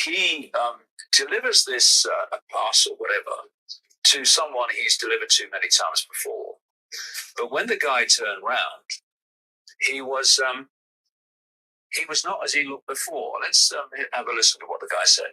he delivers this parcel, whatever, to someone he's delivered to many times before. But when the guy turned round, he was not as he looked before. Let's have a listen to what the guy said.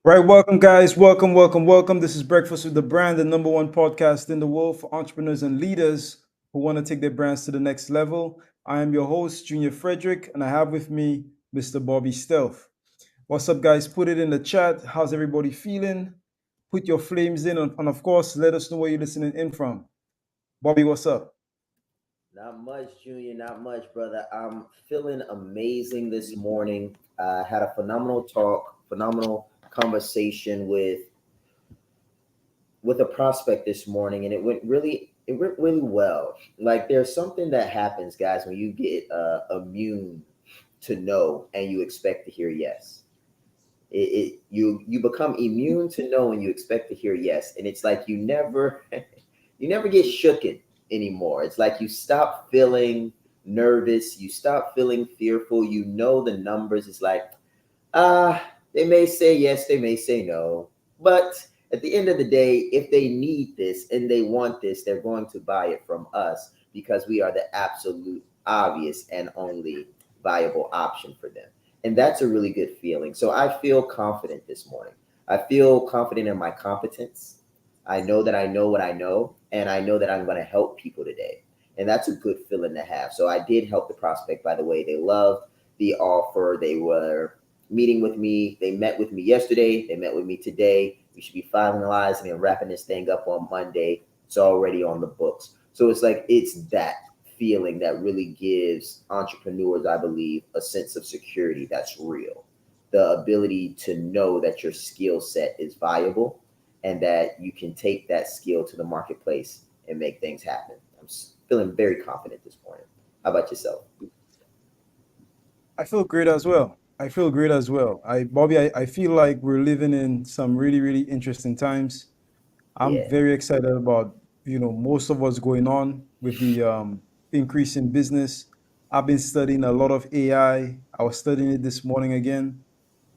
Right, welcome, guys. Welcome, welcome, welcome. This is Breakfast with the Brand, the number one podcast in the world for entrepreneurs and leaders who want to take their brands to the next level. I am your host, Junior Frederick, and I have with me Mr. Bobby Stealth. What's up, guys? Put it in the chat. How's everybody feeling? Put your flames in, and of course, let us know where you're listening in from. Bobby, what's up? Not much, Junior. Not much, brother. I'm feeling amazing this morning. I had a phenomenal talk, phenomenal conversation with a prospect this morning, and it went really well. Like there's something that happens, guys, when you get immune to no and you expect to hear yes. You become immune to no and you expect to hear yes, and it's like you never you never get shooken anymore. It's like you stop feeling nervous, you stop feeling fearful. You know the numbers. It's like they may say yes, they may say no, but at the end of the day, if they need this and they want this, they're going to buy it from us because we are the absolute obvious and only viable option for them. And that's a really good feeling. So I feel confident this morning. I feel confident in my competence. I know that I know what I know, and I know that I'm going to help people today. And that's a good feeling to have. So I did help the prospect, by the way. They loved the offer. They were meeting with me. They met with me yesterday. They met with me today. We should be finalizing and wrapping this thing up on Monday. It's already on the books. So it's like it's that feeling that really gives entrepreneurs, I believe, a sense of security that's real. The ability to know that your skill set is viable and that you can take that skill to the marketplace and make things happen. I'm feeling very confident this morning. How about yourself? I feel great as well. I feel great as well. Bobby, I feel like we're living in some really, really interesting times. I'm Yeah. very excited about, most of what's going on with the increase in business. I've been studying a lot of AI. I was studying it this morning again.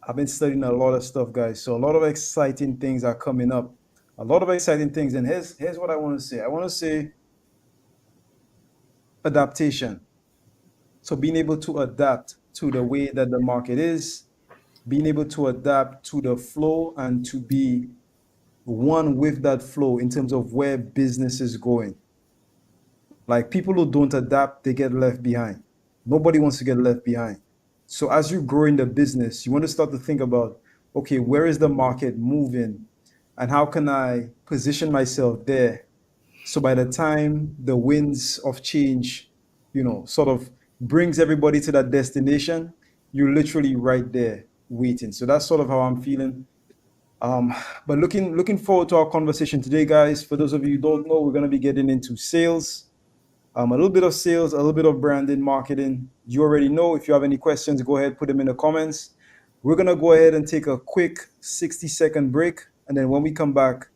I've been studying a lot of stuff, guys. So a lot of exciting things are coming up. A lot of exciting things. And here's what I want to say. I want to say adaptation. So being able to adapt to the way that the market is, being able to adapt to the flow and to be one with that flow in terms of where business is going. Like people who don't adapt, they get left behind. Nobody wants to get left behind. So as you grow in the business, you want to start to think about, okay, where is the market moving? And how can I position myself there? So by the time the winds of change, sort of brings everybody to that destination, you're literally right there waiting. So that's sort of how I'm feeling. Um, but looking forward to our conversation today, guys. For those of you who don't know, we're gonna be getting into sales, a little bit of sales, a little bit of branding, marketing. You already know. If you have any questions, go ahead, put them in the comments. We're gonna go ahead and take a quick 60-second break, and then when we come back,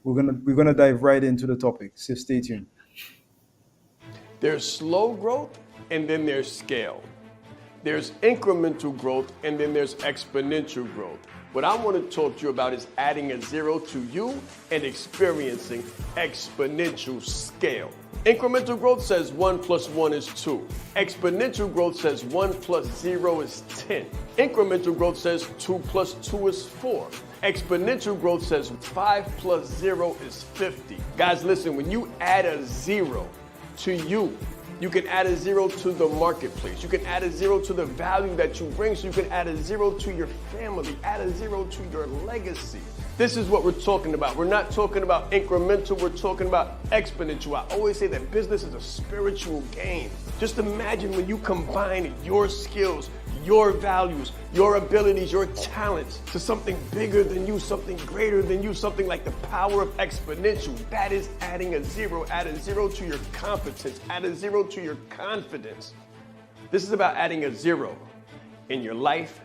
we're gonna dive right into the topic. So stay tuned. There's slow growth and then there's scale. There's incremental growth and then there's exponential growth. What I want to talk to you about is adding a zero to you and experiencing exponential scale. Incremental growth says 1 plus 1 is 2. Exponential growth says 1 plus 0 is 10. Incremental growth says 2 plus 2 is 4. Exponential growth says 5 plus 0 is 50. Guys, listen, when you add a 0 to you, you can add a 0 to the marketplace. You can add a 0 to the value that you bring. So you can add a 0 to your family, add a 0 to your legacy. This is what we're talking about. We're not talking about incremental, we're talking about exponential. I always say that business is a spiritual game. Just imagine when you combine your skills, your values, your abilities, your talents to something bigger than you, something greater than you, something like the power of exponential. That is adding a 0. Add a 0 to your competence, add a 0 to your confidence. This is about adding a 0 in your life,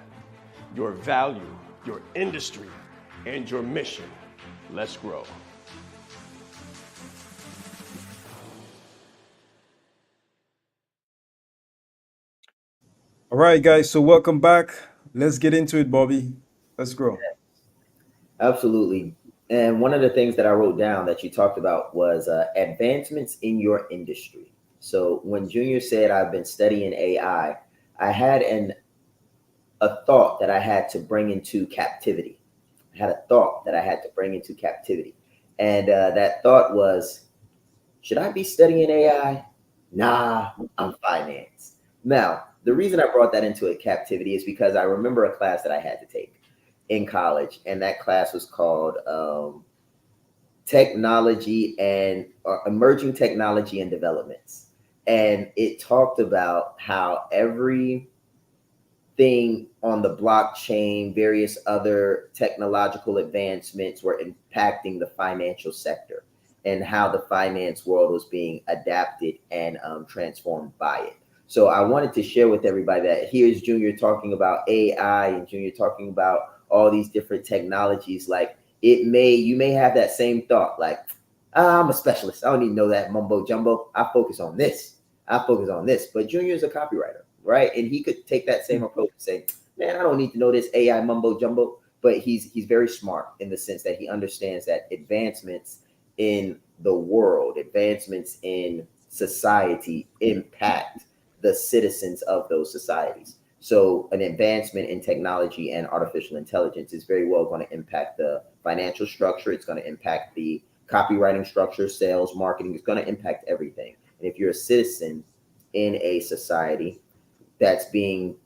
your value, your industry, and your mission. Let's grow. All right, guys. So welcome back. Let's get into it, Bobby. Let's grow. Absolutely. And one of the things that I wrote down that you talked about was advancements in your industry. So when Junior said I've been studying AI, I had a thought that I had to bring into captivity. had a thought that I had to bring into captivity. And that thought was, should I be studying AI? Nah, I'm finance. Now, the reason I brought that into a captivity is because I remember a class that I had to take in college, and that class was called technology and emerging technology and developments. And it talked about how every thing on the blockchain, various other technological advancements were impacting the financial sector and how the finance world was being adapted and transformed by it. So I wanted to share with everybody that here's Junior talking about AI and Junior talking about all these different technologies. Like you may have that same thought, like, I'm a specialist. I don't need to know that mumbo jumbo. I focus on this. I focus on this. But Junior is a copywriter, right? And he could take that same approach and say, man, I don't need to know this AI mumbo jumbo. But he's very smart in the sense that he understands that advancements in the world, advancements in society impact the citizens of those societies. So an advancement in technology and artificial intelligence is very well going to impact the financial structure. It's going to impact the copywriting structure, sales, marketing. It's going to impact everything. And if you're a citizen in a society that's being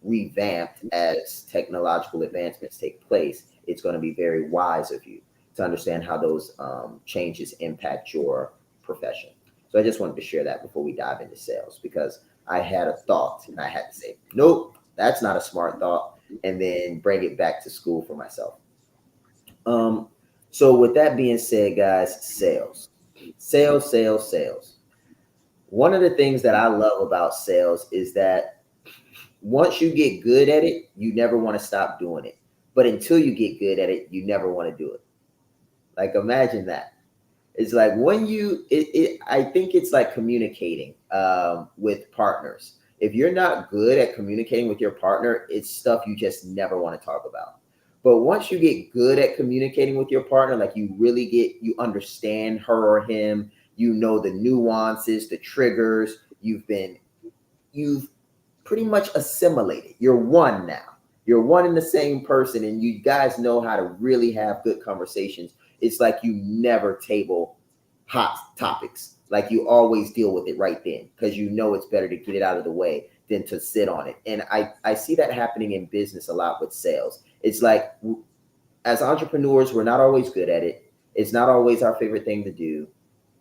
revamped as technological advancements take place, it's going to be very wise of you to understand how those changes impact your profession. So I just wanted to share that before we dive into sales, because I had a thought and I had to say, nope, that's not a smart thought, and then bring it back to school for myself. Um, so with that being said, guys, sales. One of the things that I love about sales is that once you get good at it, you never want to stop doing it. But until you get good at it, you never want to do it. Like imagine that. It's like when I think it's like communicating with partners. If you're not good at communicating with your partner, it's stuff you just never want to talk about. But once you get good at communicating with your partner, like you understand her or him, you know the nuances, the triggers, you've pretty much assimilated. You're one now. You're one in the same person, and you guys know how to really have good conversations. It's like you never table hot topics. Like you always deal with it right then because you know it's better to get it out of the way than to sit on it. And I see that happening in business a lot with sales. It's like as entrepreneurs, we're not always good at it. It's not always our favorite thing to do.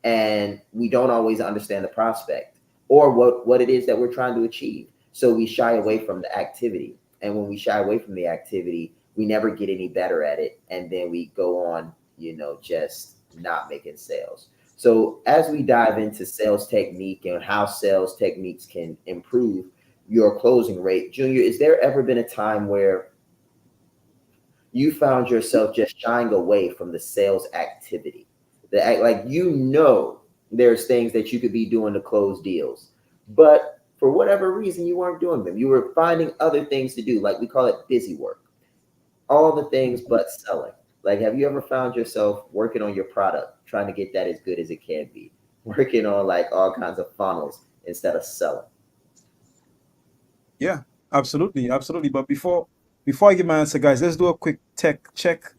And we don't always understand the prospect or what it is that we're trying to achieve. So we shy away from the activity. And when we shy away from the activity, we never get any better at it. And then we go on, just not making sales. So as we dive into sales technique and how sales techniques can improve your closing rate, Junior, is there ever been a time where you found yourself just shying away from the sales activity? Like there's things that you could be doing to close deals, but for whatever reason you weren't doing them. You were finding other things to do, like we call it busy work, all the things but selling. Like, have you ever found yourself working on your product, trying to get that as good as it can be, working on like all kinds of funnels instead of selling? Yeah, absolutely, absolutely. But before I give my answer, guys, let's do a quick tech check.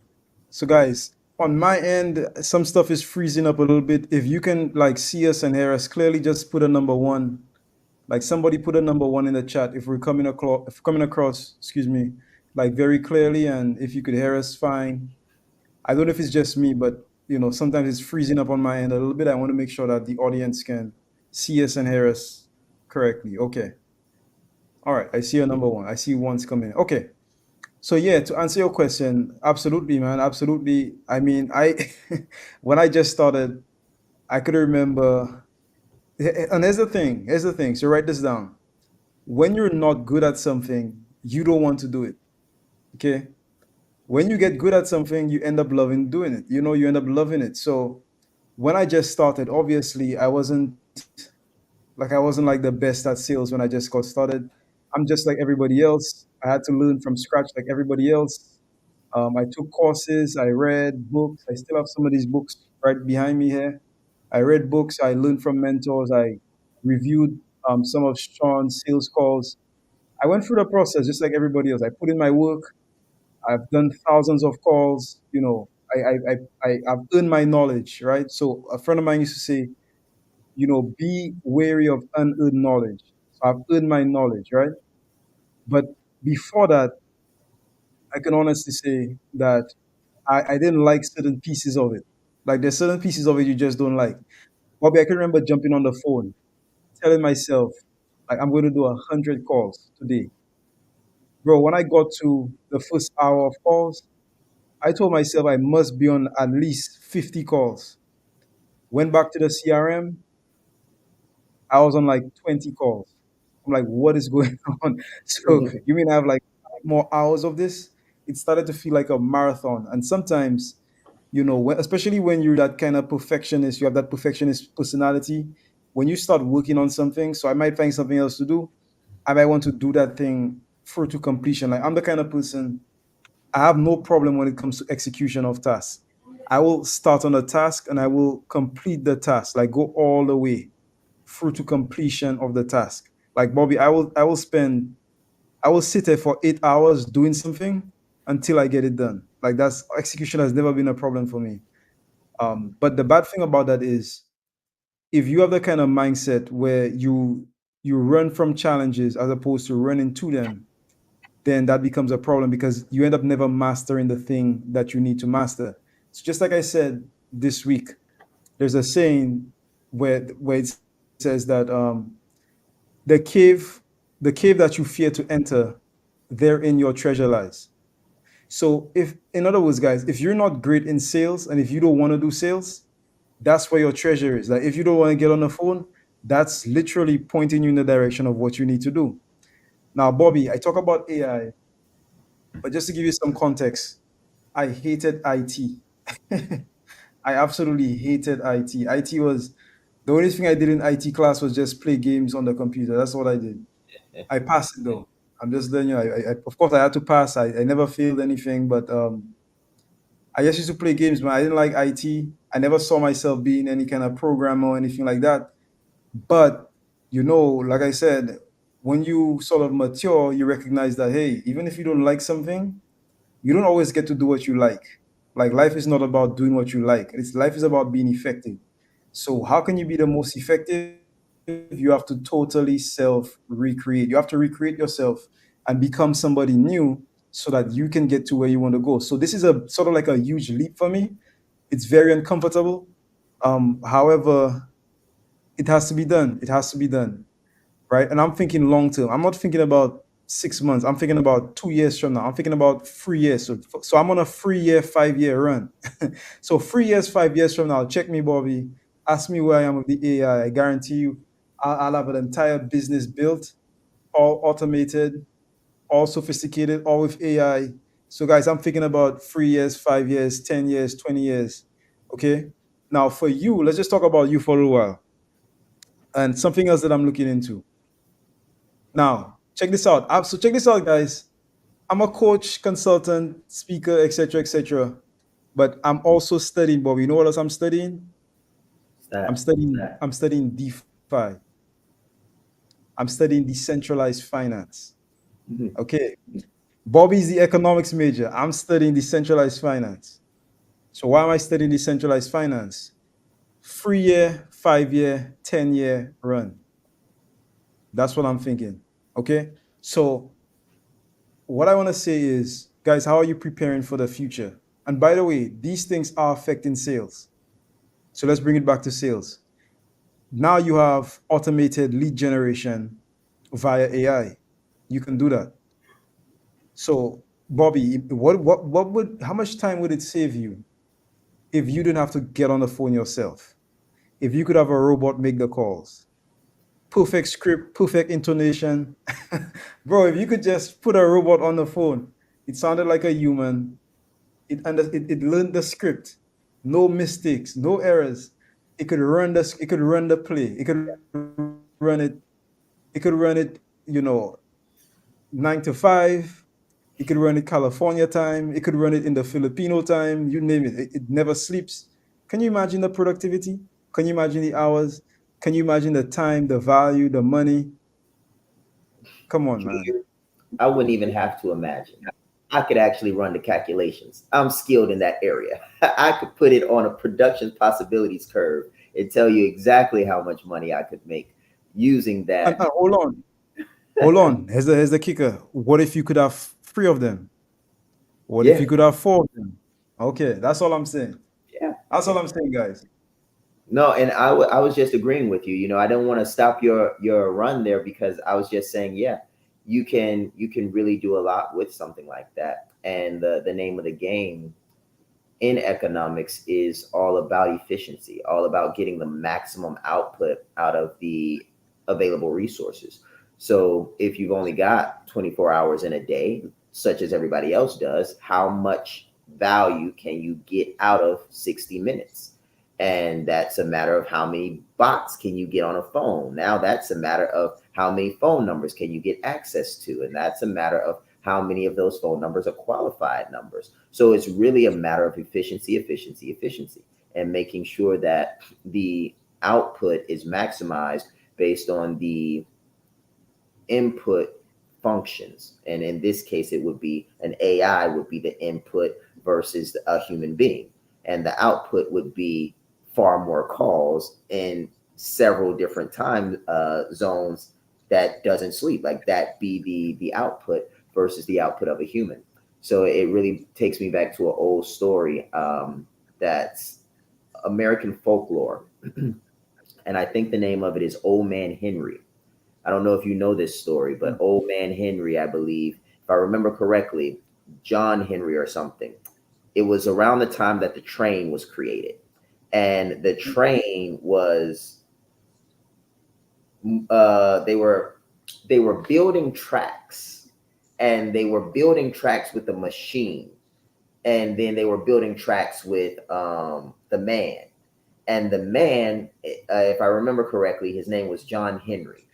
So, guys, on my end, some stuff is freezing up a little bit. If you can like see us and hear us clearly, just put a number one. Like somebody put a number one in the chat if we're coming across, excuse me, like very clearly, and if you could hear us fine. I don't know if it's just me, but sometimes it's freezing up on my end a little bit. I want to make sure that the audience can see us and hear us correctly. Okay. All right. I see a number one. I see one's coming. Okay. So yeah, to answer your question, absolutely, man, absolutely. I mean, when I just started, I could remember, and here's the thing. So write this down. When you're not good at something, you don't want to do it. Okay. When you get good at something, you end up loving doing it. You end up loving it. So when I just started, obviously, I wasn't like the best at sales when I just got started. I'm just like everybody else. I had to learn from scratch like everybody else. I took courses, I read books. I still have some of these books right behind me here. I read books, I learned from mentors, I reviewed some of Sean's sales calls. I went through the process just like everybody else. I put in my work, I've done thousands of calls. I've earned my knowledge, right? So a friend of mine used to say, be wary of unearned knowledge. So I've earned my knowledge, right? But before that, I can honestly say that I didn't like certain pieces of it. Like there's certain pieces of it you just don't like. Bobby, I can remember jumping on the phone, telling myself, like, I'm going to do 100 calls today. Bro, when I got to the first hour of calls, I told myself I must be on at least 50 calls. Went back to the CRM, I was on like 20 calls. I'm like, what is going on? So you mean I have like 5 more hours of this? It started to feel like a marathon. And sometimes, especially when you're that kind of perfectionist, you have that perfectionist personality. When you start working on something, so I might find something else to do. I might want to do that thing through to completion. Like I'm the kind of person, I have no problem when it comes to execution of tasks. I will start on a task and I will complete the task, like go all the way through to completion of the task. Like Bobby, I will sit there for 8 hours doing something until I get it done. Like that's execution has never been a problem for me. But the bad thing about that is if you have the kind of mindset where you run from challenges as opposed to running to them, then that becomes a problem because you end up never mastering the thing that you need to master. So just like I said this week, there's a saying where it says that the cave the cave that you fear to enter, therein your treasure lies. So if in other words, guys, if you're not great in sales and if you don't want to do sales, that's where your treasure is. Like if you don't want to get on the phone, that's literally pointing you in the direction of what you need to do. Now, Bobby, I talk about AI, but just to give you some context, I hated IT. I absolutely hated IT. IT was the only thing I did in IT class was just play games on the computer. That's what I did. I passed it though. I'm just letting you know. Of course, I had to pass. I never failed anything, but I just used to play games, man. I didn't like IT. I never saw myself being any kind of programmer or anything like that. But like I said, when you sort of mature, you recognize that hey, even if you don't like something, you don't always get to do what you like. Like life is not about doing what you like. Life is about being effective. So how can you be the most effective? You have to totally self recreate. You have to recreate yourself and become somebody new so that you can get to where you want to go. So this is a sort of like a huge leap for me. It's very uncomfortable. However, it has to be done. It has to be done, right? And I'm thinking long term. I'm not thinking about 6 months. I'm thinking about 2 years from now. I'm thinking about 3 years. So I'm on a 3 year, 5 year run. So 3 years, 5 years from now, check me, Bobby. Ask me where I am with the AI. I guarantee you, I'll have an entire business built, all automated, all sophisticated, all with AI. So, guys, I'm thinking about 3 years, 5 years, 10 years, 20 years. Okay. Now, for you, let's just talk about you for a little while and something else that I'm looking into. Now, check this out. So check this out, guys. I'm a coach, consultant, speaker, etc., etc. But I'm also studying, Bob. You know what else I'm studying? I'm That. studying. I'm studying DeFi. I'm studying decentralized finance. Okay. Bobby's the economics major. I'm studying decentralized finance. So why am I studying decentralized finance? 3 year, 5 year, 10 year run. That's what I'm thinking. Okay. So what I want to say is, guys, how are you preparing for the future? And by the way, these things are affecting sales. So let's bring it back to sales. Now you have automated lead generation via AI. You can do that. So, Bobby, how much time would it save you if you didn't have to get on the phone yourself? If you could have a robot make the calls, perfect script, perfect intonation, bro. If you could just put a robot on the phone, it sounded like a human. It learned the script, no mistakes, no errors. It could run the play. It could run it 9 to 5. It could run it California time. It could run it in the Filipino time. You name it. It never sleeps. Can you imagine the productivity? Can you imagine the hours? Can you imagine the time, the value, the money? Come on, man. I wouldn't even have to imagine. I could actually run the calculations. I'm skilled in that area. I could put it on a production possibilities curve and tell you exactly how much money I could make using that. And hold on. Here's the kicker. What if you could have three of them? What if Yeah, you could have four of them? Okay, that's all I'm saying. yeah. That's all I'm saying, guys. No, and I was just agreeing with you. You know, I don't want to stop your run there because I was just saying, yeah, you can really do a lot with something like that. And the name of the game in economics is all about efficiency, all about getting the maximum output out of the available resources. So if you've only got 24 hours in a day, such as everybody else does, how much value can you get out of 60 minutes? And that's a matter of how many bots can you get on a phone. Now that's a matter of how many phone numbers can you get access to. And that's a matter of how many of those phone numbers are qualified numbers. So it's really a matter of efficiency, efficiency, efficiency, and making sure that the output is maximized based on the input functions. And in this case, it would be an AI would be the input versus a human being. And the output would be far more calls in several different time zones that doesn't sleep. Like that be the output versus the output of a human. So it really takes me back to an old story that's American folklore. And I think the name of it is Old Man Henry. I don't know if you know this story, but Old Man Henry, I believe, if I remember correctly, John Henry or something, it was around the time that the train was created. And the train was, they were building tracks, and they were building tracks with a machine. And then they were building tracks with the man. And the man, if I remember correctly, his name was John Henry.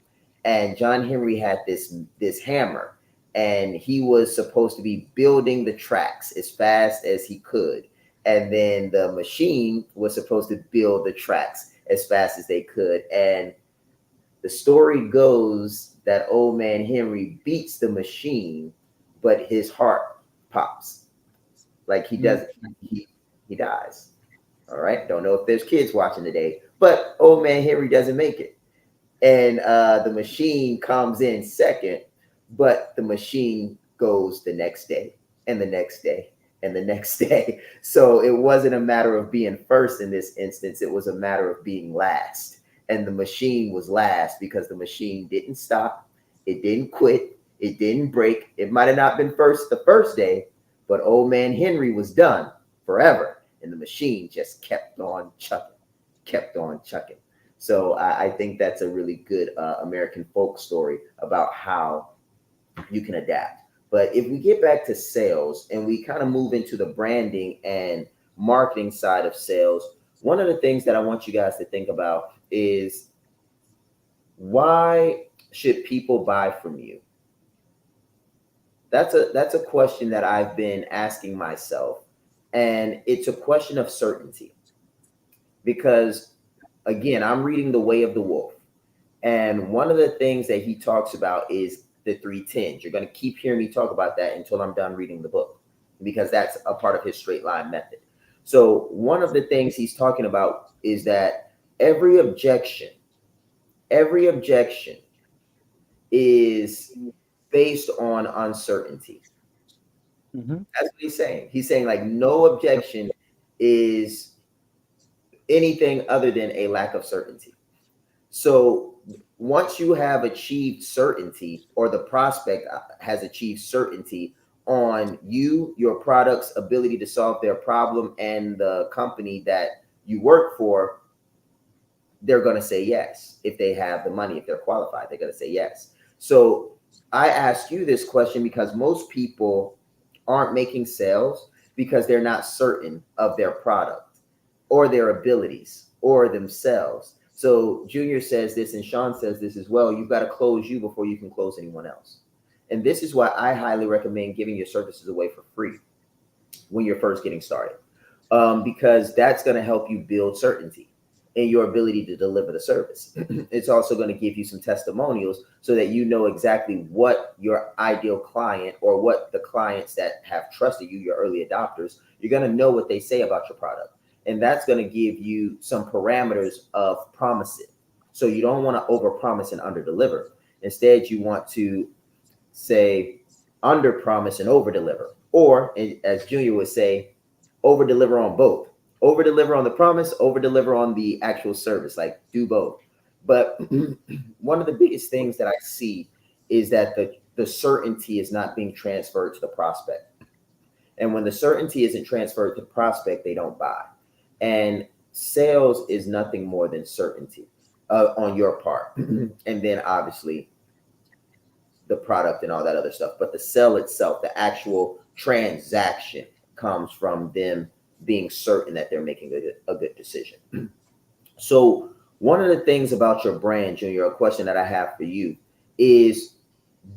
And John Henry had this hammer, and he was supposed to be building the tracks as fast as he could. And then the machine was supposed to build the tracks as fast as they could. And the story goes that Old Man Henry beats the machine, but his heart pops. Like he doesn't, he dies. All right. Don't know if there's kids watching today, but Old Man Henry doesn't make it. And the machine comes in second, but the machine goes the next day and the next day and the next day. So it wasn't a matter of being first in this instance. It was a matter of being last. And the machine was last because the machine didn't stop. It didn't quit. It didn't break. It might have not been first the first day, but Old Man Henry was done forever. And the machine just kept on chucking, kept on chucking. So I think that's a really good American folk story about how you can adapt. But if we get back to sales and we kind of move into the branding and marketing side of sales, one of the things that I want you guys to think about is, why should people buy from you? That's a question that I've been asking myself. And it's a question of certainty. Because again, I'm reading The Way of the Wolf. And one of the things that he talks about is the 3 10s. You're going to keep hearing me talk about that until I'm done reading the book, because that's a part of his straight line method. So one of the things he's talking about is that every objection is based on uncertainty. Mm-hmm. That's what he's saying. He's saying like no objection is anything other than a lack of certainty. So once you have achieved certainty, or the prospect has achieved certainty on you, your product's ability to solve their problem, and the company that you work for, they're going to say yes. If they have the money, if they're qualified, they're going to say yes. So I ask you this question because most people aren't making sales because they're not certain of their product or their abilities or themselves. So Junior says this, and Shaan says this as well. You've got to close you before you can close anyone else. And this is why I highly recommend giving your services away for free when you're first getting started, because that's going to help you build certainty. in your ability to deliver the service. It's also going to give you some testimonials so that you know exactly what your ideal client, or what the clients that have trusted you, your early adopters, you're going to know what they say about your product. And that's going to give you some parameters of promising. So you don't want to overpromise and underdeliver. Instead, you want to say underpromise and overdeliver. Or, as Junior would say, overdeliver on both. Overdeliver on the promise, overdeliver on the actual service. Like, do both. But one of the biggest things that I see is that the certainty is not being transferred to the prospect. And when the certainty isn't transferred to the prospect, they don't buy. And sales is nothing more than certainty on your part. And then obviously the product and all that other stuff. But the sell itself, the actual transaction, comes from them being certain that they're making a good decision. So one of the things about your brand, Junior, a question that I have for you is,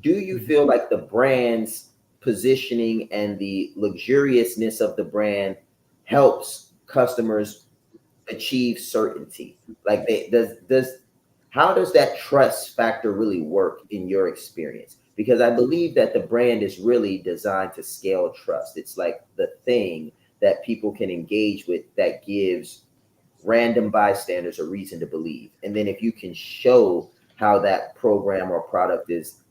do you feel like the brand's positioning and the luxuriousness of the brand helps customers achieve certainty? Like, how does that trust factor really work in your experience? Because I believe that the brand is really designed to scale trust. It's like the thing that people can engage with that gives random bystanders a reason to believe. And then if you can show how that program or product is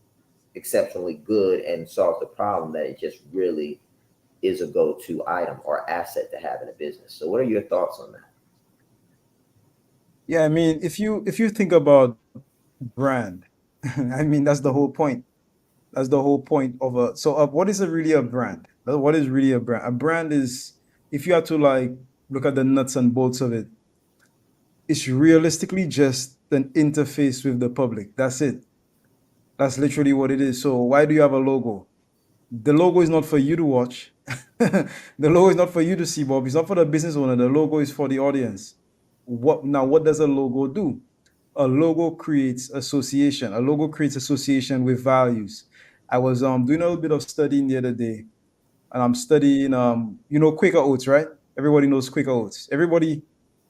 exceptionally good and solves the problem, that it just really is a go-to item or asset to have in a business. So what are your thoughts on that? Yeah, I mean, if you think about brand, I mean, that's the whole point. That's the whole point of a. So, what is really a brand? What is really a brand? A brand is, if you have to like look at the nuts and bolts of it, it's realistically just an interface with the public. That's it. That's literally what it is. So, why do you have a logo? The logo is not for you to watch. The logo is not for you to see, Bob. It's not for the business owner. The logo is for the audience. What does a logo do? A logo creates association. A logo creates association with values. I was doing a little bit of studying the other day, and I'm studying Quaker Oats, right? Everybody knows Quaker Oats.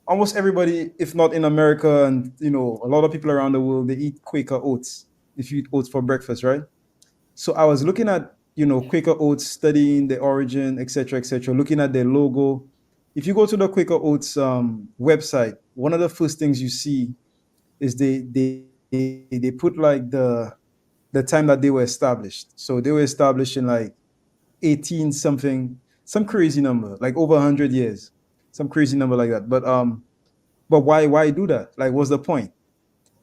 Almost everybody, if not in America, and a lot of people around the world, they eat Quaker Oats. If you eat oats for breakfast, right? So I was looking at Quaker Oats, studying the origin, etc., looking at their logo. If you go to the Quaker Oats website, one of the first things you see is they put like the time that they were established. So they were established in like 18 something, some crazy number, like over 100 years, some crazy number like that. But why do that? Like, what's the point?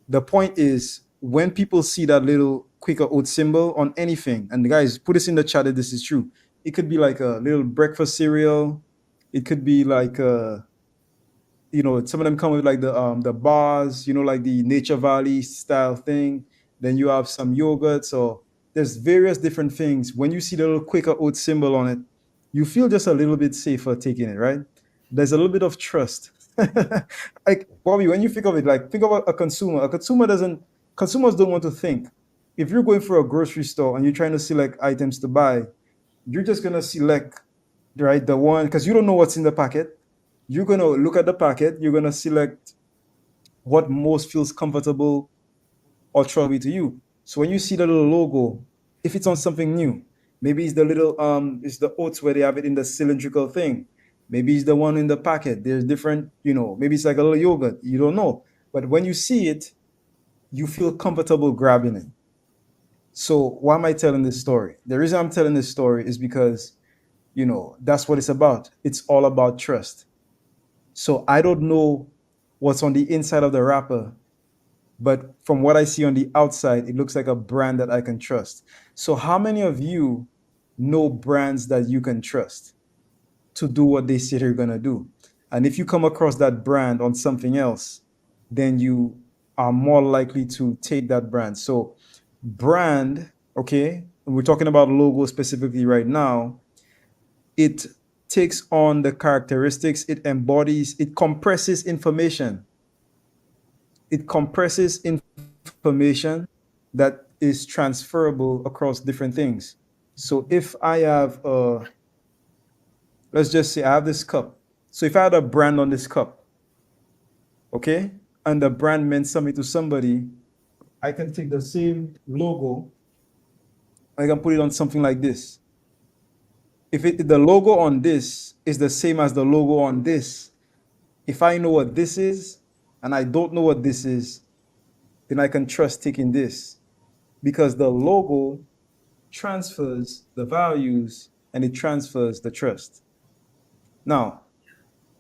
The point is, when people see that little Quaker oat symbol on anything, and the guys put this in the chat if this is true. It could be like a little breakfast cereal. It could be like some of them come with like the bars, like the Nature Valley style thing. Then you have some yogurts, or there's various different things. When you see the little Quaker oat symbol on it, you feel just a little bit safer taking it, right? There's a little bit of trust. Like, Bobby, when you think of it, like, think about a consumer. Consumers don't want to think. If you're going for a grocery store and you're trying to select items to buy, you're just gonna select, right, the one, because you don't know what's in the packet. You're gonna look at the packet. You're gonna select what most feels comfortable or trustworthy to you. So when you see the little logo, if it's on something new, maybe it's the little it's the oats where they have it in the cylindrical thing. Maybe it's the one in the packet. There's different, maybe it's like a little yogurt. You don't know. But when you see it, you feel comfortable grabbing it. So why am I telling this story? The reason I'm telling this story is because, that's what it's about. It's all about trust. So I don't know what's on the inside of the wrapper, but from what I see on the outside, it looks like a brand that I can trust. So how many of you know brands that you can trust to do what they say they're going to do? And if you come across that brand on something else, then you are more likely to take that brand. So brand, okay, we're talking about logo specifically right now. It takes on the characteristics, it embodies, it compresses information. It compresses information that is transferable across different things. So if I have let's just say I have this cup. So if I had a brand on this cup, okay, and the brand meant something to somebody, I can take the same logo, I can put it on something like this. If the logo on this is the same as the logo on this, if I know what this is and I don't know what this is, then I can trust taking this, because the logo transfers the values and it transfers the trust. Now,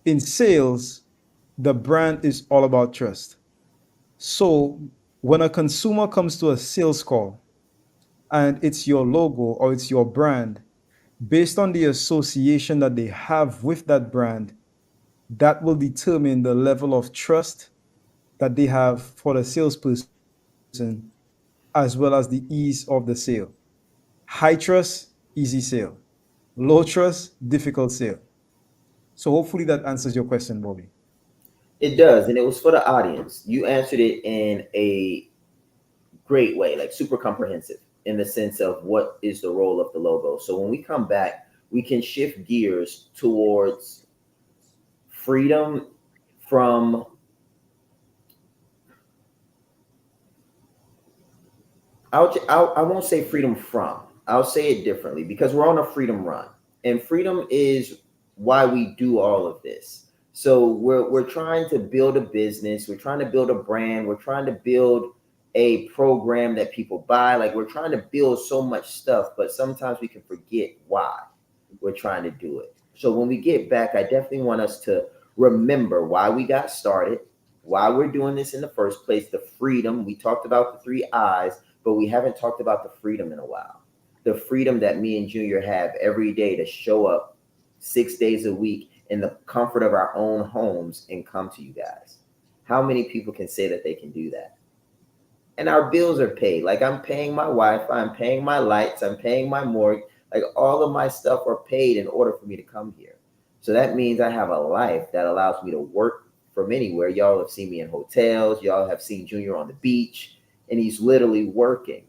in sales, the brand is all about trust. So when a consumer comes to a sales call and it's your logo or it's your brand, based on the association that they have with that brand, that will determine the level of trust that they have for the salesperson, as well as the ease of the sale. High trust, easy sale. Low trust, difficult sale. So hopefully that answers your question, Bobby. It does, and it was for the audience. You answered it in a great way, like super comprehensive in the sense of what is the role of the logo. So when we come back, we can shift gears towards freedom from I won't say freedom from. I'll say it differently, because we're on a freedom run, and freedom is why we do all of this. So we're trying to build a business, we're trying to build a brand, we're trying to build a program that people buy. Like, we're trying to build so much stuff, but sometimes we can forget why we're trying to do it. So when we get back, I definitely want us to remember why we got started, why we're doing this in the first place, the freedom. We talked about the 3 I's, but we haven't talked about the freedom in a while. The freedom that me and Junior have every day to show up 6 days a week in the comfort of our own homes and come to you guys. How many people can say that they can do that? And our bills are paid. Like, I'm paying my Wi-Fi, I'm paying my lights, I'm paying my mortgage. Like, all of my stuff are paid in order for me to come here. So that means I have a life that allows me to work from anywhere. Y'all have seen me in hotels. Y'all have seen Junior on the beach, and he's literally working.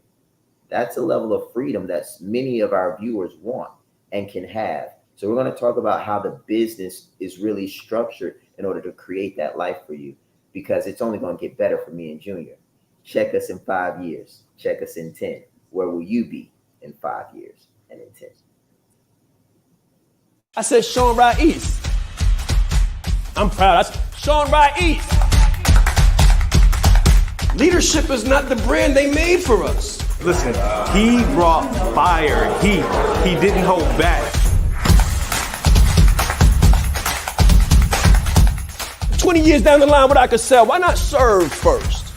That's a level of freedom that many of our viewers want and can have. So we're going to talk about how the business is really structured in order to create that life for you, because it's only going to get better for me and Junior. Check us in 5 years. Check us in 10. Where will you be in 5 years and in 10? I said Shaan Ride East. I'm proud. I said Shaan Ride East. Leadership is not the brand they made for us. Listen, he brought fire, heat. He didn't hold back. 20 years down the line, what I could sell, why not serve first?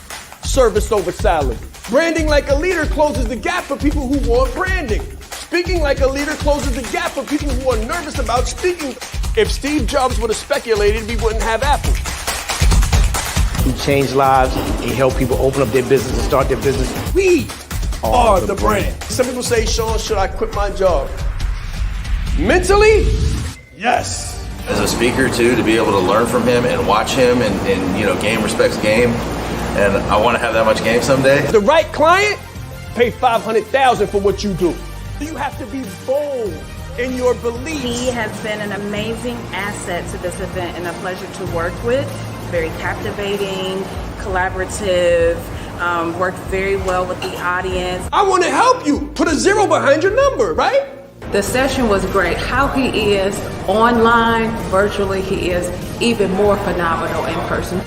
Service over salary. Branding like a leader closes the gap for people who want branding. Speaking like a leader closes the gap for people who are nervous about speaking. If Steve Jobs would have speculated, we wouldn't have Apple. He changed lives. He helped people open up their business and start their business. We are the brand. Some people say, Shaan, should I quit my job? Mentally, yes. As a speaker too, to be able to learn from him and watch him and you know, game respects game. And I want to have that much game someday. The right client, pay $500,000 for what you do. You have to be bold in your beliefs. He has been an amazing asset to this event and a pleasure to work with. Very captivating, collaborative, worked very well with the audience. I want to help you. Put a 0 behind your number, right? The session was great. How he is online, virtually, he is even more phenomenal in person.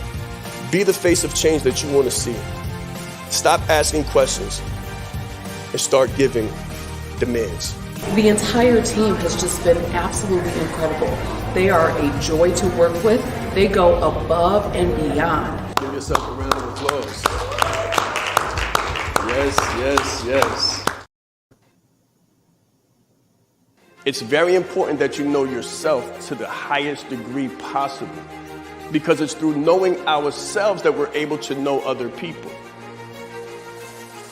Be the face of change that you want to see. Stop asking questions and start giving demands. The entire team has just been absolutely incredible. They are a joy to work with. They go above and beyond. Give yourself a round of applause. Yes, yes, yes. It's very important that you know yourself to the highest degree possible, because it's through knowing ourselves that we're able to know other people.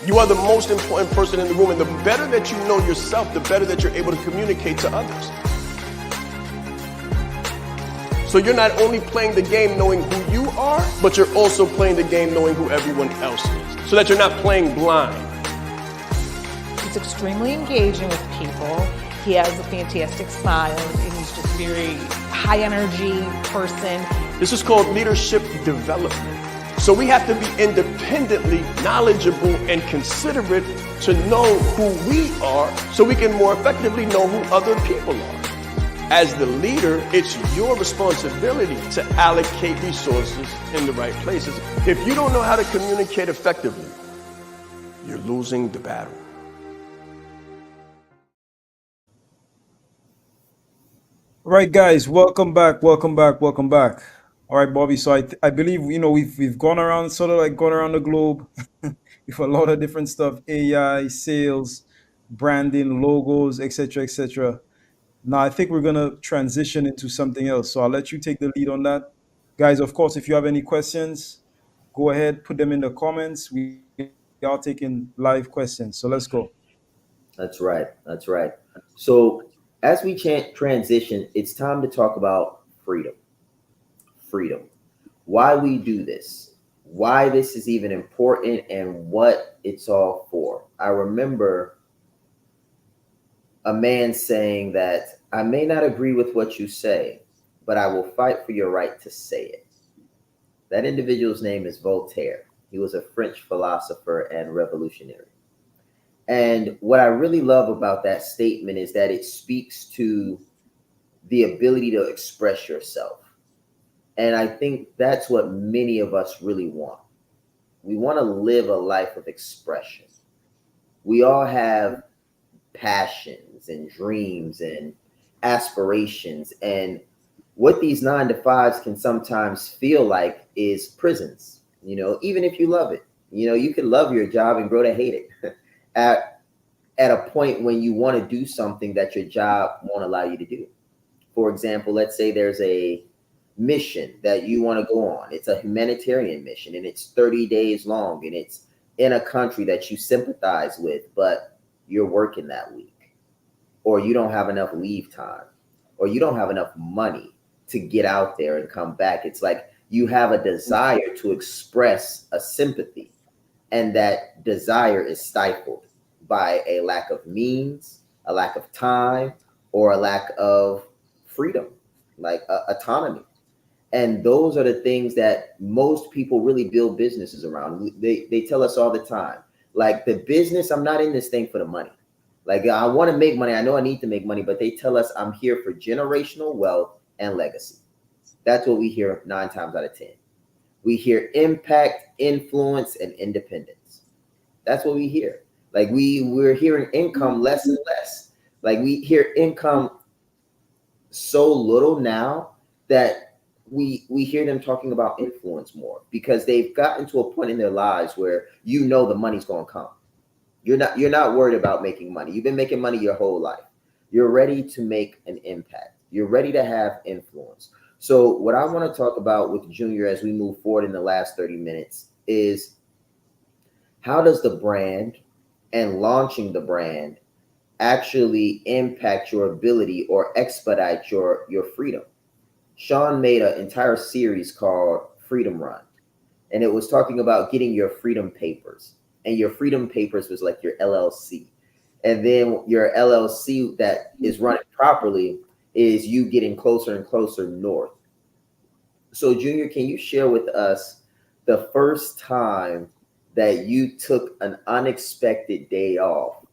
You are the most important person in the room, and the better that you know yourself, the better that you're able to communicate to others. So you're not only playing the game knowing who you are, but you're also playing the game knowing who everyone else is, so that you're not playing blind. He's extremely engaging with people. He has a fantastic smile, and he's just very high energy person. This is called leadership development. So we have to be independently knowledgeable and considerate to know who we are so we can more effectively know who other people are. As the leader, it's your responsibility to allocate resources in the right places. If you don't know how to communicate effectively, you're losing the battle. All right, guys, welcome back, welcome back, welcome back. All right, Bobby. So I believe we've gone around, sort of like gone around the globe with a lot of different stuff: AI, sales, branding, logos, etc., etc. Now I think we're gonna transition into something else. So I'll let you take the lead on that, guys. Of course, if you have any questions, go ahead, put them in the comments. We are taking live questions. So let's go. That's right. That's right. So as we transition, it's time to talk about freedom. Freedom. Why we do this, why this is even important, and what it's all for. I remember a man saying that I may not agree with what you say, but I will fight for your right to say it. That individual's name is Voltaire. He was a French philosopher and revolutionary. And what I really love about that statement is that it speaks to the ability to express yourself. And I think that's what many of us really want. We want to live a life of expression. We all have passions and dreams and aspirations. And what these 9 to 5s can sometimes feel like is prisons, even if you love it. You can love your job and grow to hate it at a point when you want to do something that your job won't allow you to do. For example, let's say there's a mission that you want to go on. It's a humanitarian mission and it's 30 days long and it's in a country that you sympathize with, but you're working that week, or you don't have enough leave time, or you don't have enough money to get out there and come back. It's like you have a desire to express a sympathy, and that desire is stifled by a lack of means, a lack of time, or a lack of freedom, like autonomy. And those are the things that most people really build businesses around. They tell us all the time, like, the business, I'm not in this thing for the money. Like, I want to make money. I know I need to make money, but they tell us I'm here for generational wealth and legacy. That's what we hear 9 times out of 10. We hear impact, influence, and independence. That's what we hear. Like, we're hearing income less and less. Like, we hear income so little now that we hear them talking about influence more, because they've gotten to a point in their lives where the money's going to come. You're not worried about making money. You've been making money your whole life. You're ready to make an impact. You're ready to have influence. So what I want to talk about with Junior as we move forward in the last 30 minutes is, how does the brand and launching the brand actually impact your ability or expedite your freedom? Shaan made an entire series called Freedom Run, and it was talking about getting your freedom papers. And your freedom papers was like your LLC. And then your LLC that is running properly is you getting closer and closer north. So Junior, can you share with us the first time that you took an unexpected day off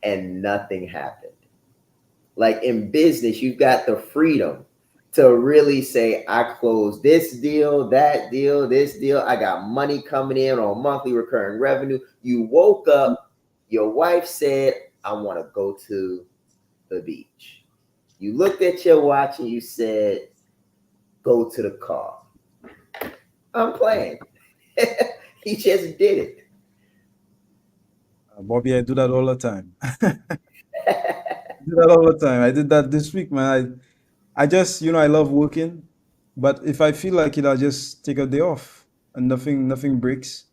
and nothing happened? Like, in business, you've got the freedom to really say, I closed this deal, that deal, this deal. I got money coming in on monthly recurring revenue. You woke up, your wife said, I want to go to the beach. You looked at your watch and you said, go to the car. I'm playing. He just did it. Bobby, I do that all the time. Do that all the time. I did that this week, man. I just, I love working, but if I feel like it, I'll just take a day off and nothing breaks.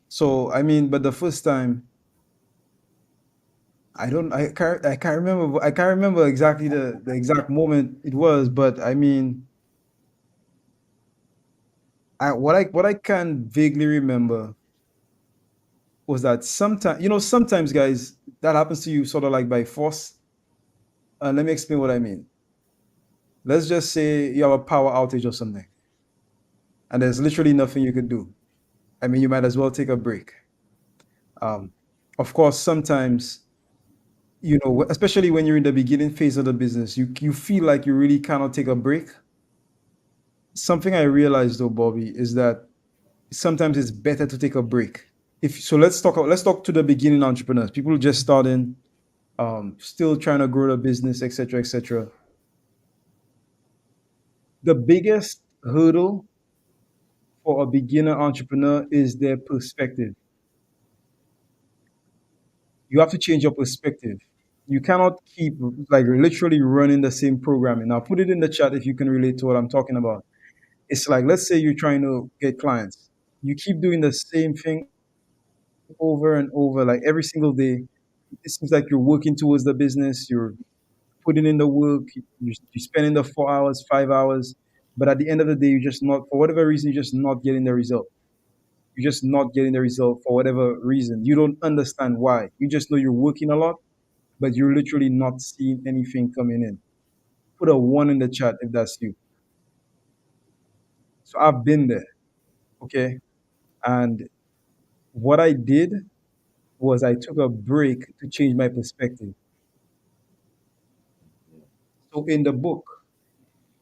So I mean, but the first time, I can't remember exactly the exact moment it was, but I mean, what I can vaguely remember was that sometimes, guys, that happens to you sort of like by force. Let me explain what I mean. Let's just say you have a power outage or something, and there's literally nothing you could do. I mean, you might as well take a break. Um, of course, sometimes, especially when you're in the beginning phase of the business, you feel like you really cannot take a break. Something I realized though, Bobby, is that sometimes it's better to take a break. If so, let's talk to the beginning entrepreneurs, people just starting, still trying to grow the business, etc., etc. The biggest hurdle for a beginner entrepreneur is their perspective. You have to change your perspective. You cannot keep like literally running the same programming. Now, put it in the chat if you can relate to what I'm talking about. It's like, let's say you're trying to get clients. You keep doing the same thing over and over, like every single day. It seems like you're working towards the business, you're putting in the work, you're spending the 4 hours, 5 hours, but at the end of the day, you're just not, for whatever reason, you're just not getting the result. You're just not getting the result for whatever reason. You don't understand why. You just know you're working a lot, but you're literally not seeing anything coming in. Put a one in the chat if that's you. So I've been there, okay? And what I did was I took a break to change my perspective. So in the book,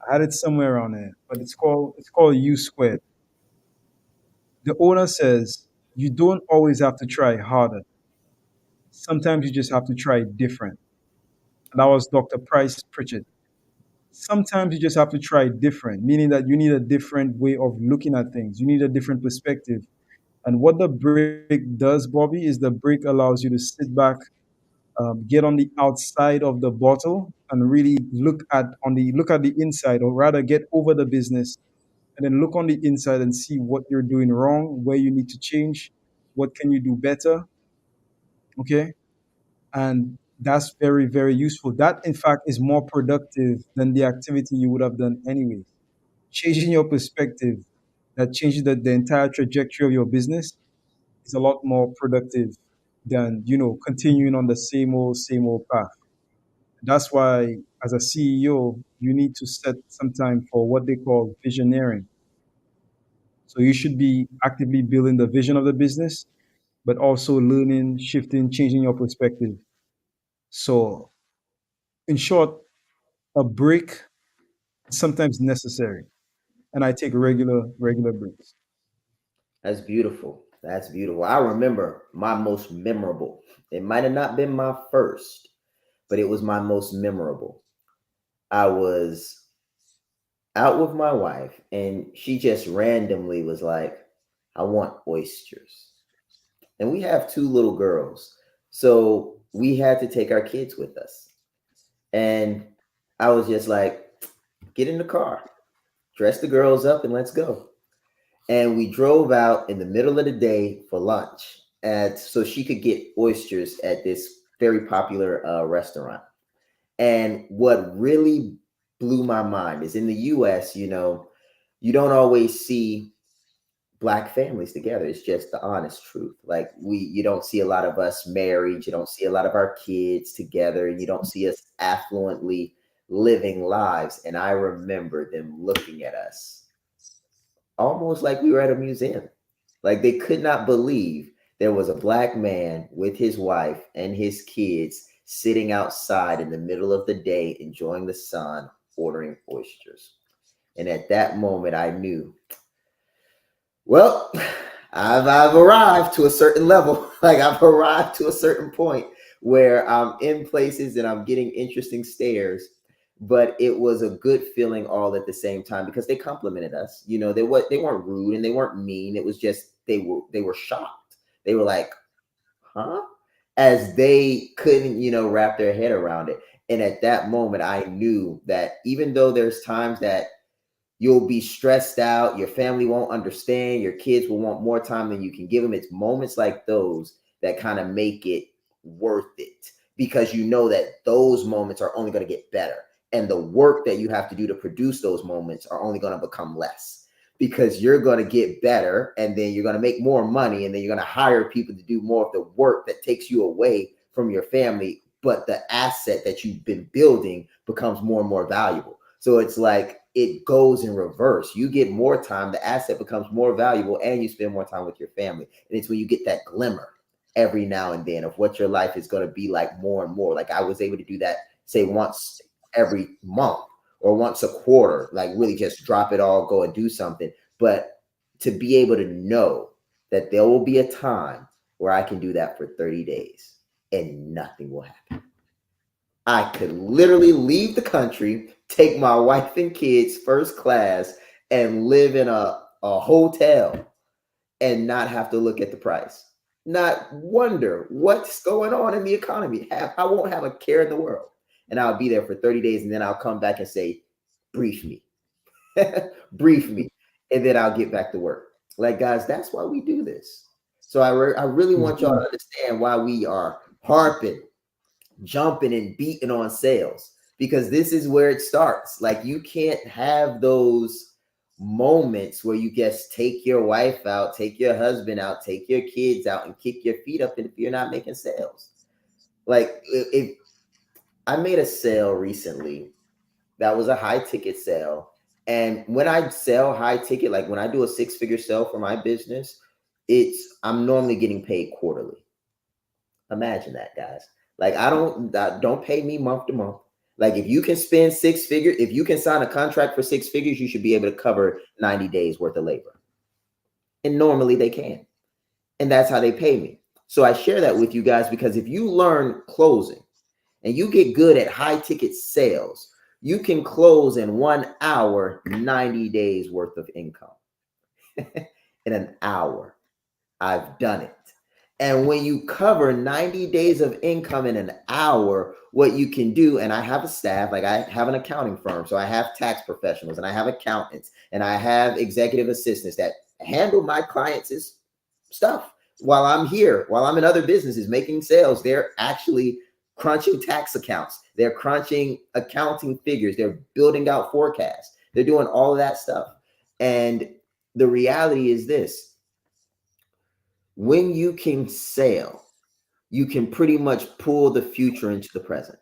I had it somewhere around there, but it's called U squared. The owner says you don't always have to try harder. Sometimes you just have to try different. And that was Dr. Price Pritchett. Sometimes you just have to try different, meaning that you need a different way of looking at things. You need a different perspective. And what the break does, Bobby, is the break allows you to sit back, get on the outside of the bottle, and really look at the inside, or rather, get over the business, and then look on the inside and see what you're doing wrong, where you need to change, what can you do better, okay? And that's very, very useful. That, in fact, is more productive than the activity you would have done anyways. Changing your perspective, that changes the entire trajectory of your business, is a lot more productive than, continuing on the same old path. That's why, as a CEO, you need to set some time for what they call visioneering. So you should be actively building the vision of the business, but also learning, shifting, changing your perspective. So, in short, a break is sometimes necessary, and I take regular breaks. That's beautiful. That's beautiful. I remember my most memorable. It might have not been my first, but it was my most memorable. I was out with my wife, and she just randomly was like, I want oysters. And we have two little girls. So we had to take our kids with us. And I was just like, get in the car, dress the girls up, and let's go. And we drove out in the middle of the day for lunch, and so she could get oysters at this very popular restaurant. And what really blew my mind is in the US, you don't always see Black families together. It's just the honest truth. Like you don't see a lot of us married, you don't see a lot of our kids together, and you don't see us affluently living lives. And I remember them looking at us almost like we were at a museum. Like they could not believe there was a Black man with his wife and his kids sitting outside in the middle of the day, enjoying the sun, ordering oysters. And at that moment, I knew, well, I've arrived to a certain level. Like I've arrived to a certain point where I'm in places and I'm getting interesting stares. But it was a good feeling all at the same time because they complimented us. They weren't rude and they weren't mean. It was just they were shocked. They were like, huh? As they couldn't, wrap their head around it. And at that moment, I knew that even though there's times that you'll be stressed out, your family won't understand, your kids will want more time than you can give them. It's moments like those that kind of make it worth it because you know that those moments are only going to get better. And the work that you have to do to produce those moments are only going to become less because you're going to get better and then you're going to make more money and then you're going to hire people to do more of the work that takes you away from your family. But the asset that you've been building becomes more and more valuable. So it's like it goes in reverse. You get more time, the asset becomes more valuable, and you spend more time with your family. And it's when you get that glimmer every now and then of what your life is going to be like more and more. Like I was able to do that, say once every month or once a quarter, like really just drop it all, go and do something. But to be able to know that there will be a time where I can do that for 30 days and nothing will happen. I could literally leave the country, take my wife and kids first class, and live in a hotel and not have to look at the price. Not wonder what's going on in the economy. I won't have a care in the world. And I'll be there for 30 days and then I'll come back and say, brief me. Brief me. And then I'll get back to work. Like, guys, that's why we do this. So I really want y'all to understand why we are harping, jumping and beating on sales, because this is where it starts. Like you can't have those moments where you just take your wife out, take your husband out, take your kids out and kick your feet up if you're not making sales. Like if I made a sale recently that was a high ticket sale. And when I sell high ticket, like when I do a 6-figure sale for my business, I'm normally getting paid quarterly. Imagine that, guys. Like don't pay me month to month. Like if you can spend 6 figures, if you can sign a contract for 6 figures, you should be able to cover 90 days worth of labor. And normally they can. And that's how they pay me. So I share that with you guys because if you learn closing and you get good at high ticket sales, you can close in 1 hour, 90 days worth of income. In an hour. I've done it. And when you cover 90 days of income in an hour, what you can do, and I have a staff, like I have an accounting firm, so I have tax professionals and I have accountants and I have executive assistants that handle my clients' stuff while I'm here, while I'm in other businesses making sales. They're actually crunching tax accounts. They're crunching accounting figures. They're building out forecasts. They're doing all of that stuff. And the reality is this. When you can sell, you can pretty much pull the future into the present.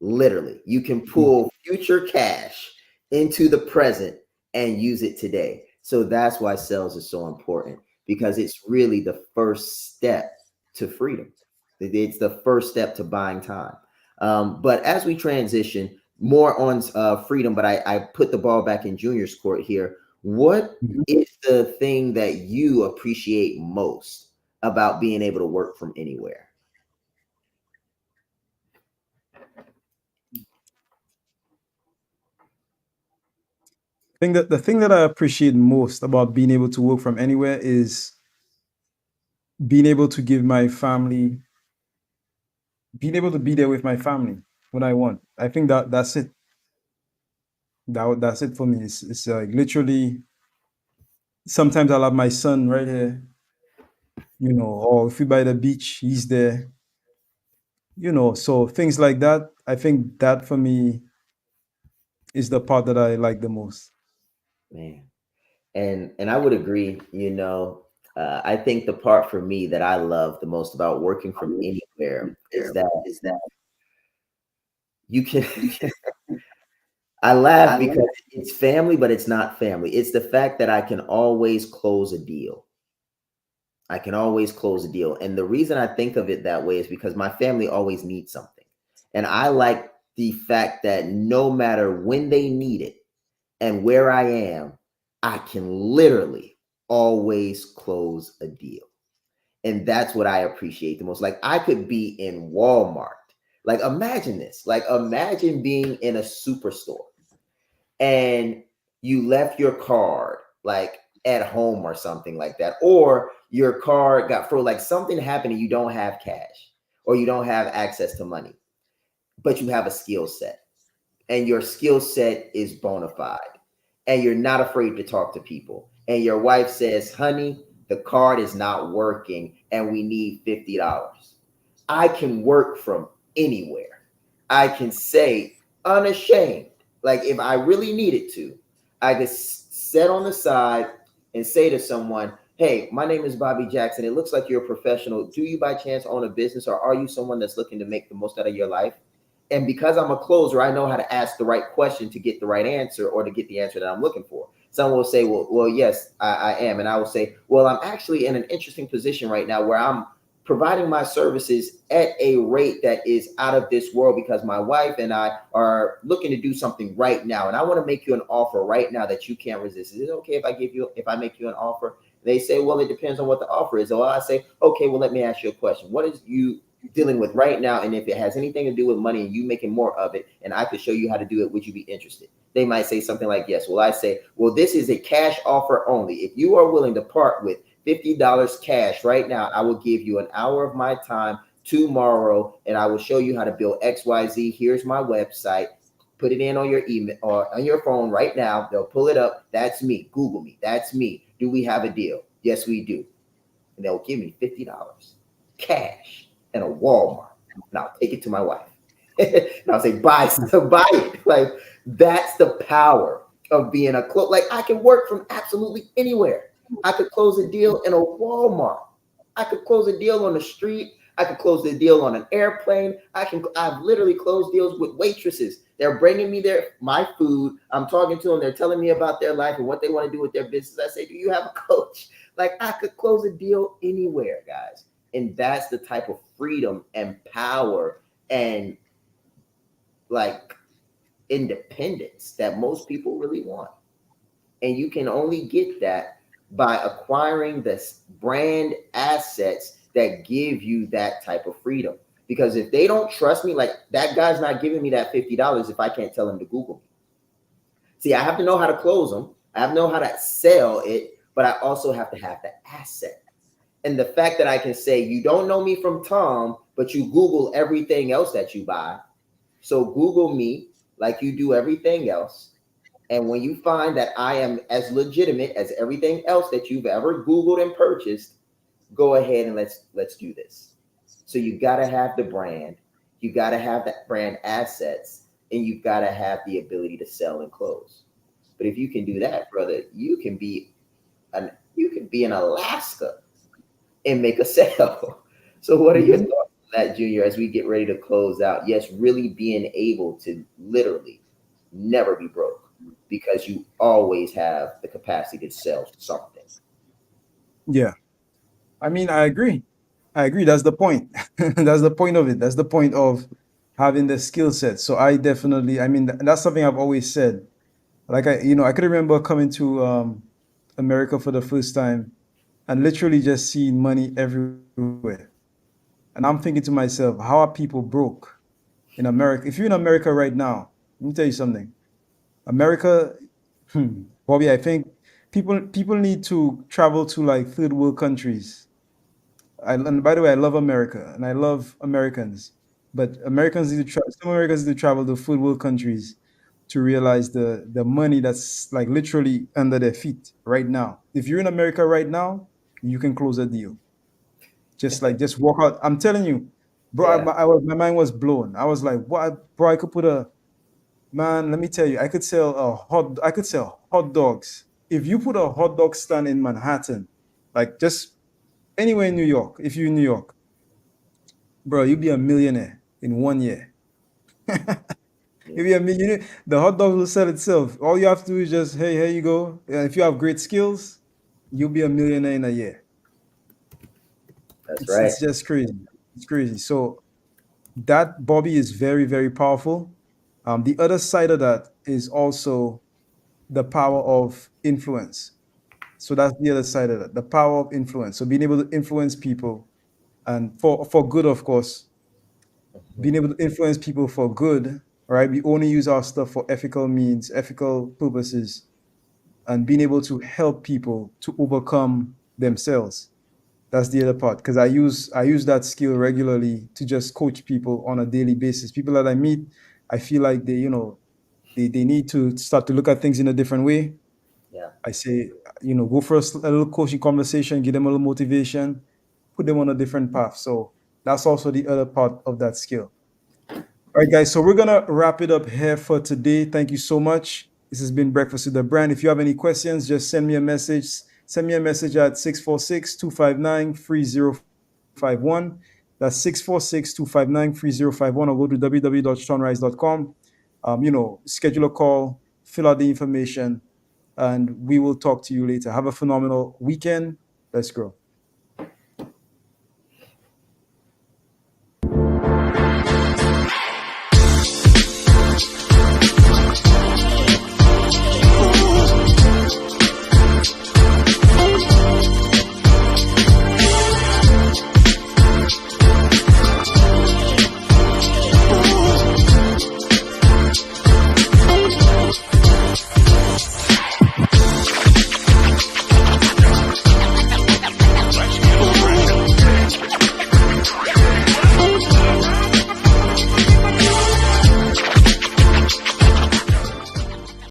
Literally, you can pull future cash into the present and use it today. So that's why sales is so important, because it's really the first step to freedom. It's the first step to buying time. But as we transition more on freedom, but I put the ball back in Junior's court here. What is the thing that you appreciate most about being able to work from anywhere? I think that the thing that I appreciate most about being able to work from anywhere is being able to give my family, being able to be there with my family when I want. I think that's it. That's it for me. It's like literally. Sometimes I'll have my son right here, or if we by the beach, he's there, So things like that. I think that for me is the part that I like the most. Man, and I would agree. I think the part for me that I love the most about working from anywhere is that you can. I laugh because it's family, but it's not family. It's the fact that I can always close a deal. I can always close a deal. And the reason I think of it that way is because my family always needs something. And I like the fact that no matter when they need it and where I am, I can literally always close a deal. And that's what I appreciate the most. Like I could be in Walmart. Like imagine this. Like imagine being in a superstore and you left your card like at home or something like that, or your card got frozen, like something happened and you don't have cash or you don't have access to money, but you have a skill set and your skill set is bona fide and you're not afraid to talk to people. And your wife says, honey, the card is not working and we need $50. I can work from anywhere. I can say unashamed, like if I really needed to, I could sit on the side and say to someone, hey, my name is Bobby Jackson. It looks like you're a professional. Do you by chance own a business or are you someone that's looking to make the most out of your life? And because I'm a closer, I know how to ask the right question to get the right answer or to get the answer that I'm looking for. Someone will say, well, yes, I am. And I will say, well, I'm actually in an interesting position right now where I'm providing my services at a rate that is out of this world because my wife and I are looking to do something right now. And I want to make you an offer right now that you can't resist. Is it okay if I make you an offer? They say, well, it depends on what the offer is. Or I say, okay, well, let me ask you a question. What is you dealing with right now? And if it has anything to do with money and you making more of it, and I could show you how to do it, would you be interested? They might say something like, yes. Well, I say, well, this is a cash offer only. If you are willing to part with $50 cash right now, I will give you an hour of my time tomorrow, and I will show you how to build XYZ. Here's my website. Put it in on your email or on your phone right now. They'll pull it up. That's me. Google me. That's me. Do we have a deal? Yes, we do. And they'll give me $50 cash in a Walmart. And I'll take it to my wife. And I'll say, buy it. Like, that's the power of being a close. Like, I can work from absolutely anywhere. I could close a deal in a Walmart. I could close a deal on the street. I could close the deal on an airplane. I've literally closed deals with waitresses. They're bringing me my food. I'm talking to them. They're telling me about their life and what they want to do with their business. I say, do you have a coach? Like, I could close a deal anywhere, guys. And that's the type of freedom and power and like independence that most people really want. And you can only get that by acquiring this brand assets that give you that type of freedom. Because if they don't trust me, like that guy's not giving me that $50 if I can't tell him to Google me. See, I have to know how to close them. I have to know how to sell it, but I also have to have the asset. And the fact that I can say, you don't know me from Tom, but you Google everything else that you buy. So Google me like you do everything else. And when you find that I am as legitimate as everything else that you've ever Googled and purchased, go ahead and let's do this. So you got to have the brand. You got to have that brand assets, and you've got to have the ability to sell and close. But if you can do that, brother, you can be in Alaska and make a sale. So what are your thoughts on that, Junior, as we get ready to close out? Yes, really being able to literally never be broke because you always have the capacity to sell something. Yeah. I mean, I agree. That's the point. That's the point of it. That's the point of having the skill set. So I definitely, I mean, that's something I've always said. Like I could remember coming to America for the first time and literally just seeing money everywhere. And I'm thinking to myself, how are people broke in America? If you're in America right now, let me tell you something. America, Bobby, I think people need to travel to like third world countries. And by the way, I love America and I love Americans, but some Americans need to travel to third world countries to realize the money that's like literally under their feet right now. If you're in America right now, you can close a deal. Just walk out. I'm telling you, bro. Yeah. My mind was blown. I was like, what, bro? I could put a man. Let me tell you, I could sell hot dogs. If you put a hot dog stand in Manhattan, like just anywhere in New York, if you're in New York, bro, you'll be a millionaire in 1 year. You'll be a millionaire. The hot dog will sell itself. All you have to do is just, hey, here you go. If you have great skills, you'll be a millionaire in a year. That's It's right. it's just crazy. It's crazy. So that, Bobby, is very, very powerful. The other side of that is also the power of influence. So that's the other side of it, the power of influence. So being able to influence people, and for good, of course, being able to influence people for good, right? We only use our stuff for ethical means, ethical purposes, and being able to help people to overcome themselves. That's the other part, because I use that skill regularly to just coach people on a daily basis. People that I meet, I feel like they need to start to look at things in a different way. Yeah. I say, go for a little coaching conversation, give them a little motivation, put them on a different path. So that's also the other part of that skill. All right, guys. So we're gonna wrap it up here for today. Thank you so much. This has been Breakfast with the Brand. If you have any questions, just send me a message. Send me a message at 646-259-3051. That's 646-259-3051, or go to www.shawnrice.com. Schedule a call, fill out the information, and we will talk to you later. Have a phenomenal weekend. Let's grow.